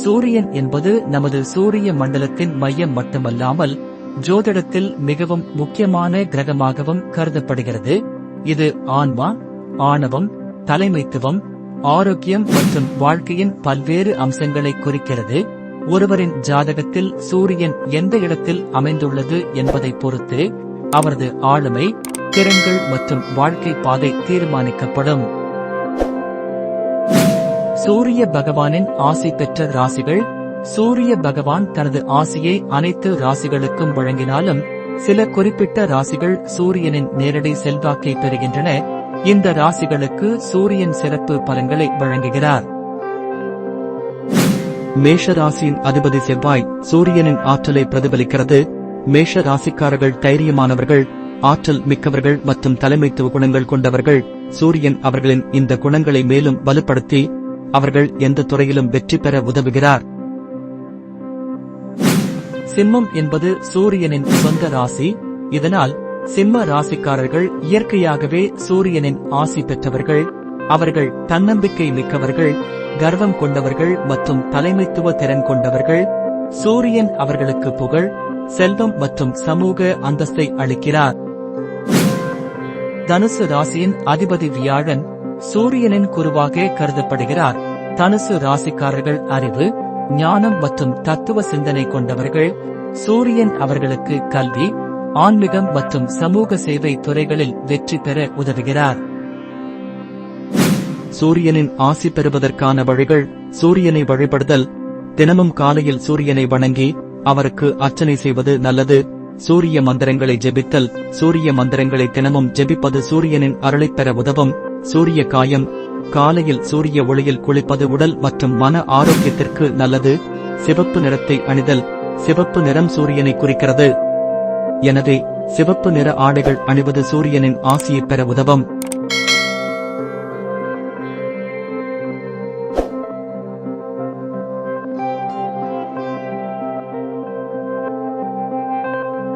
சூரியன் என்பது நமது சூரிய மண்டலத்தின் மையம் மட்டுமல்லாமல் ஜோதிடத்தில் மிகவும் முக்கியமான கிரகமாகவும் கருதப்படுகிறது. இது ஆன்மா, ஆணவம், தலைமைத்துவம், ஆரோக்கியம் மற்றும் வாழ்க்கையின் பல்வேறு அம்சங்களை குறிக்கிறது. ஒருவரின் ஜாதகத்தில் சூரியன் எந்த இடத்தில் அமைந்துள்ளது என்பதை பொறுத்து அவரது ஆளுமை, திறன்கள் மற்றும் வாழ்க்கை பாதை தீர்மானிக்கப்படும். சூரிய பகவானின் ஆசி பெற்ற ராசிகள். சூரிய பகவான் தனது ஆசியை அனைத்து ராசிகளுக்கும் வழங்கினாலும் சில குறிப்பிட்ட ராசிகள் சூரியனின் நேரடி செல்வாக்கை பெறுகின்றன. இந்த ராசிகளுக்கு சூரியன் சிறப்பு பலன்களை வழங்குகிறார். மேஷ ராசியின் அதிபதி செவ்வாய் சூரியனின் ஆற்றலை பிரதிபலிக்கிறது. மேஷ ராசிக்காரர்கள் தைரியமானவர்கள், ஆற்றல் மிக்கவர்கள் மற்றும் தலைமைத்துவ குணங்கள் கொண்டவர்கள். சூரியன் அவர்களின் இந்த குணங்களை மேலும் வலுப்படுத்தி அவர்கள் எந்த துறையிலும் வெற்றி பெற உதவுகிறார். சிம்மம் என்பது சூரியனின் சொந்த ராசி. இதனால் சிம்ம ராசிக்காரர்கள் இயற்கையாகவே சூரியனின் ஆசி பெற்றவர்கள். அவர்கள் தன்னம்பிக்கை மிக்கவர்கள், கர்வம் கொண்டவர்கள் மற்றும் தலைமைத்துவ திறன் கொண்டவர்கள். சூரியன் அவர்களுக்கு புகழ், செல்வம் மற்றும் சமூக அந்தஸ்தை அளிக்கிறார். தனுசு ராசியின் அதிபதி வியாழன் சூரியனின் குருவாக கருதப்படுகிறார். தனுசு ராசிக்காரர்கள் அறிவு, ஞானம் மற்றும் தத்துவ சிந்தனை கொண்டவர்கள். சூரியன் அவர்களுக்கு கல்வி, ஆன்மீகம் மற்றும் சமூக சேவை துறைகளில் வெற்றி பெற உதவுகிறார். சூரியனின் ஆசி பெறுவதற்கான வழிகள். சூரியனை வழிபடுதல். தினமும் காலையில் சூரியனை வணங்கி அவருக்கு அர்ச்சனை செய்வது நல்லது. சூரிய மந்திரங்களை ஜெபித்தல். சூரிய மந்திரங்களை தினமும் ஜெபிப்பது சூரியனின் அருளைப் பெற உதவும். சூரிய காயம். காலையில் சூரிய ஒளியில் குளிப்பது உடல் மற்றும் மன ஆரோக்கியத்திற்கு நல்லது. சிவப்பு நிறத்தை அணிதல். சிவப்பு நிறம் சூரியனை குறிக்கிறது. எனவே சிவப்பு நிற ஆடைகள் அணிவது சூரியனின் ஆசியை பெற உதவும்.